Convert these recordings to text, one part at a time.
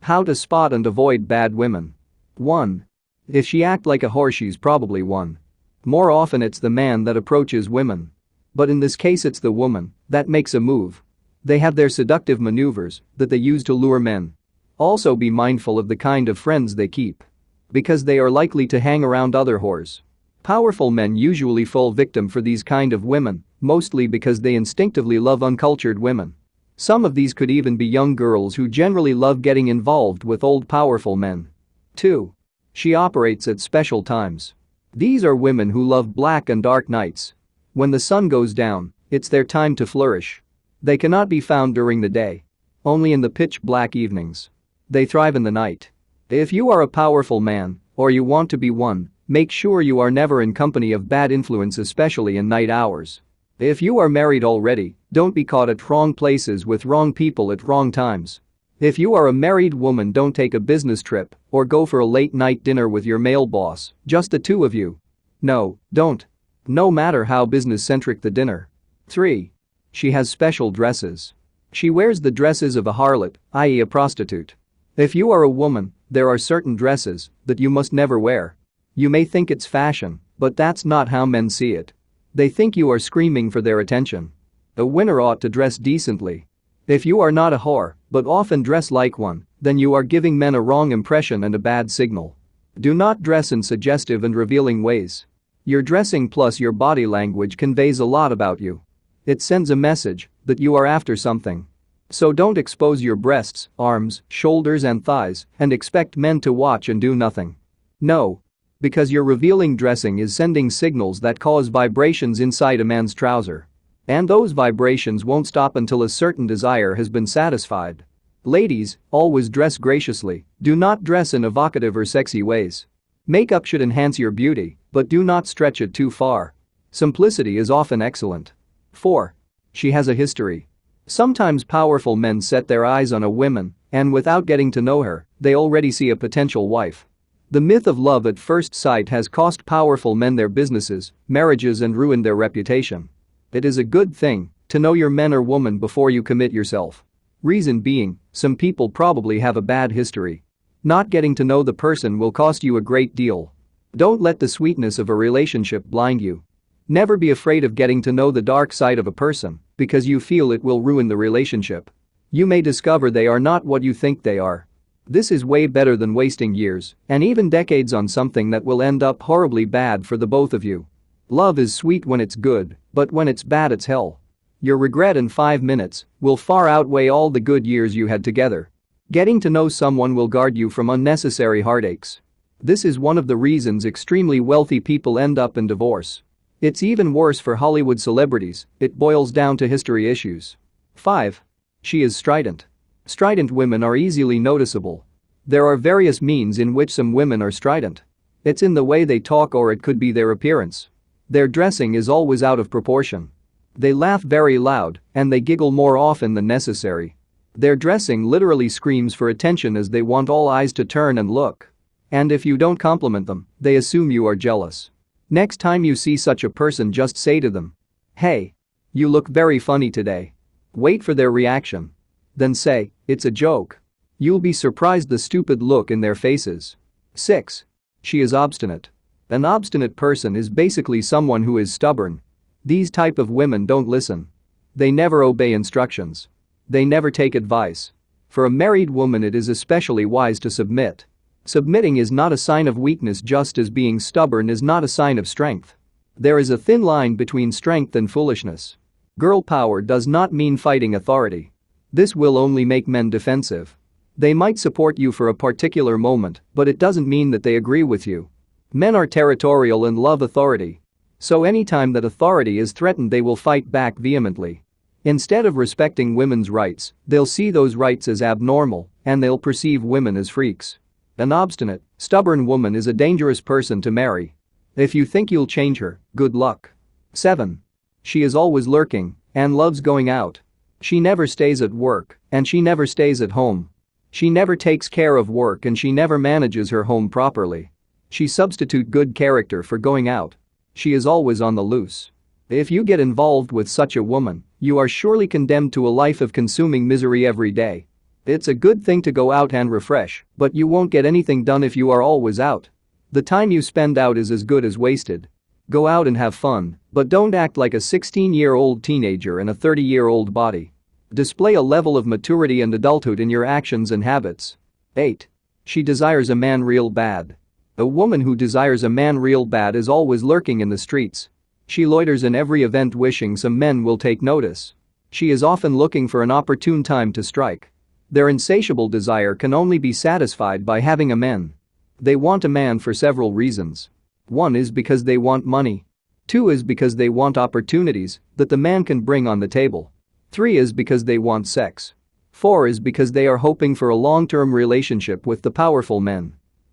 How to spot and avoid bad women. 1. If she act like a whore, she's probably one. More often it's the man that approaches women. But in this case it's the woman that makes a move. They have their seductive maneuvers that they use to lure men. Also be mindful of the kind of friends they keep. Because they are likely to hang around other whores. Powerful men usually fall victim for these kind of women, mostly because they instinctively love uncultured women. Some of these could even be young girls who generally love getting involved with old powerful men. 2. She operates at special times. These are women who love black and dark nights. When the sun goes down, it's their time to flourish. They cannot be found during the day. Only in the pitch black evenings. They thrive in the night. If you are a powerful man, or you want to be one, make sure you are never in company of bad influence, especially in night hours. If you are married already, don't be caught at wrong places with wrong people at wrong times. If you are a married woman, don't take a business trip or go for a late night dinner with your male boss, just the two of you. No, don't. No matter how business-centric the dinner. 3. She has special dresses. She wears the dresses of a harlot, i.e. a prostitute. If you are a woman, there are certain dresses that you must never wear. You may think it's fashion, but that's not how men see it. They think you are screaming for their attention. A winner ought to dress decently. If you are not a whore, but often dress like one, then you are giving men a wrong impression and a bad signal. Do not dress in suggestive and revealing ways. Your dressing plus your body language conveys a lot about you. It sends a message that you are after something. So don't expose your breasts, arms, shoulders and thighs and expect men to watch and do nothing. No. Because your revealing dressing is sending signals that cause vibrations inside a man's trouser. And those vibrations won't stop until a certain desire has been satisfied. Ladies, always dress graciously, do not dress in evocative or sexy ways. Makeup should enhance your beauty, but do not stretch it too far. Simplicity is often excellent. 4. She has a history. Sometimes powerful men set their eyes on a woman, and without getting to know her, they already see a potential wife. The myth of love at first sight has cost powerful men their businesses, marriages and ruined their reputation. It is a good thing to know your man or woman before you commit yourself. Reason being, some people probably have a bad history. Not getting to know the person will cost you a great deal. Don't let the sweetness of a relationship blind you. Never be afraid of getting to know the dark side of a person because you feel it will ruin the relationship. You may discover they are not what you think they are. This is way better than wasting years and even decades on something that will end up horribly bad for the both of you. Love is sweet when it's good, but when it's bad it's hell. Your regret in 5 minutes will far outweigh all the good years you had together. Getting to know someone will guard you from unnecessary heartaches. This is one of the reasons extremely wealthy people end up in divorce. It's even worse for Hollywood celebrities, it boils down to history issues. 5. She is strident. Strident women are easily noticeable. There are various means in which some women are strident. It's in the way they talk or it could be their appearance. Their dressing is always out of proportion. They laugh very loud and they giggle more often than necessary. Their dressing literally screams for attention as they want all eyes to turn and look. And if you don't compliment them, they assume you are jealous. Next time you see such a person, just say to them, "Hey, you look very funny today." Wait for their reaction. Then say, "It's a joke." You'll be surprised the stupid look in their faces. 6. She is obstinate. An obstinate person is basically someone who is stubborn. These type of women don't listen. They never obey instructions. They never take advice. For a married woman it is especially wise to submit. Submitting is not a sign of weakness, just as being stubborn is not a sign of strength. There is a thin line between strength and foolishness. Girl power does not mean fighting authority. This will only make men defensive. They might support you for a particular moment, but it doesn't mean that they agree with you. Men are territorial and love authority. So anytime that authority is threatened, they will fight back vehemently. Instead of respecting women's rights, they'll see those rights as abnormal, and they'll perceive women as freaks. An obstinate, stubborn woman is a dangerous person to marry. If you think you'll change her, good luck. 7. She is always lurking and loves going out. She never stays at work and she never stays at home. She never takes care of work and she never manages her home properly. She substitutes good character for going out. She is always on the loose. If you get involved with such a woman, you are surely condemned to a life of consuming misery every day. It's a good thing to go out and refresh, but you won't get anything done if you are always out. The time you spend out is as good as wasted. Go out and have fun, but don't act like a 16-year-old teenager in a 30-year-old body. Display a level of maturity and adulthood in your actions and habits. 8. She desires a man real bad. A woman who desires a man real bad is always lurking in the streets. She loiters in every event wishing some men will take notice. She is often looking for an opportune time to strike. Their insatiable desire can only be satisfied by having a man. They want a man for several reasons. 1 is because they want money. 2 is because they want opportunities that the man can bring on the table. 3 is because they want sex. 4 is because they are hoping for a long-term relationship with the powerful men.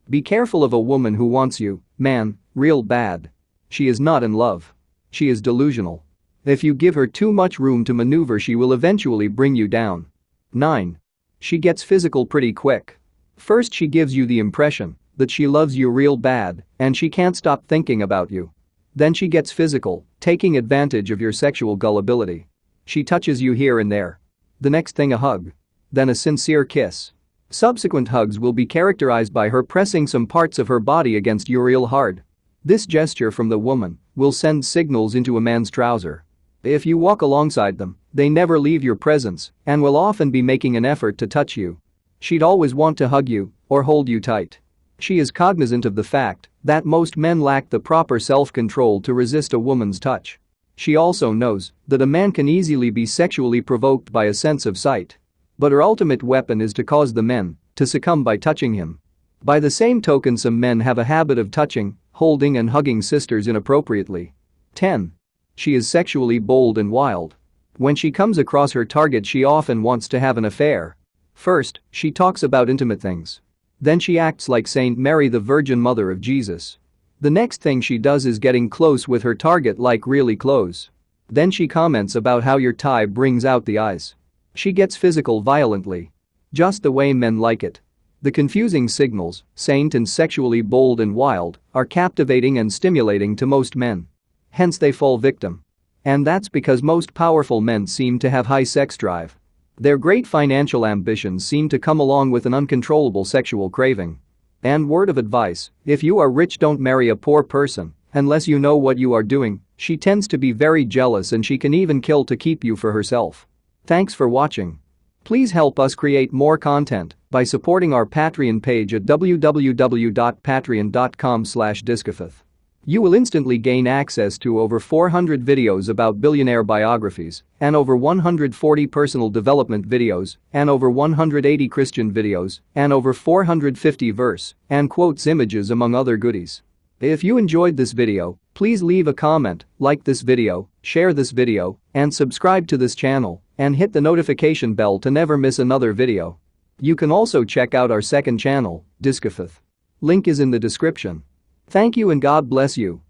Be careful of a woman who wants you, man, real bad. She is not in love. She is delusional. If you give her too much room to maneuver, she will eventually bring you down. 9. She gets physical pretty quick. First, she gives you the impression that she loves you real bad and she can't stop thinking about you. Then she gets physical, taking advantage of your sexual gullibility. She touches you here and there. The next thing, a hug. Then a sincere kiss. Subsequent hugs will be characterized by her pressing some parts of her body against you real hard. This gesture from the woman will send signals into a man's trouser. If you walk alongside them, they never leave your presence and will often be making an effort to touch you. She'd always want to hug you or hold you tight. She is cognizant of the fact that most men lack the proper self-control to resist a woman's touch. She also knows that a man can easily be sexually provoked by a sense of sight. But her ultimate weapon is to cause the men to succumb by touching him. By the same token, some men have a habit of touching, holding and hugging sisters inappropriately. 10. She is sexually bold and wild. When she comes across her target, she often wants to have an affair. First, she talks about intimate things. Then she acts like Saint Mary, the Virgin Mother of Jesus. The next thing she does is getting close with her target, like really close. Then she comments about how your tie brings out the eyes. She gets physical violently. Just the way men like it. The confusing signals, saint and sexually bold and wild, are captivating and stimulating to most men. Hence they fall victim. And that's because most powerful men seem to have high sex drive. Their great financial ambitions seem to come along with an uncontrollable sexual craving. And word of advice, if you are rich, don't marry a poor person unless you know what you are doing. She tends to be very jealous and she can even kill to keep you for herself. Thanks for watching. Please help us create more content by supporting our Patreon page at www.patreon.com/discofith. You will instantly gain access to over 400 videos about billionaire biographies and over 140 personal development videos and over 180 Christian videos and over 450 verse and quotes images, among other goodies. If you enjoyed this video, please leave a comment, like this video, share this video, and subscribe to this channel and hit the notification bell to never miss another video. You can also check out our second channel, Discofith. Link is in the description. Thank you and God bless you.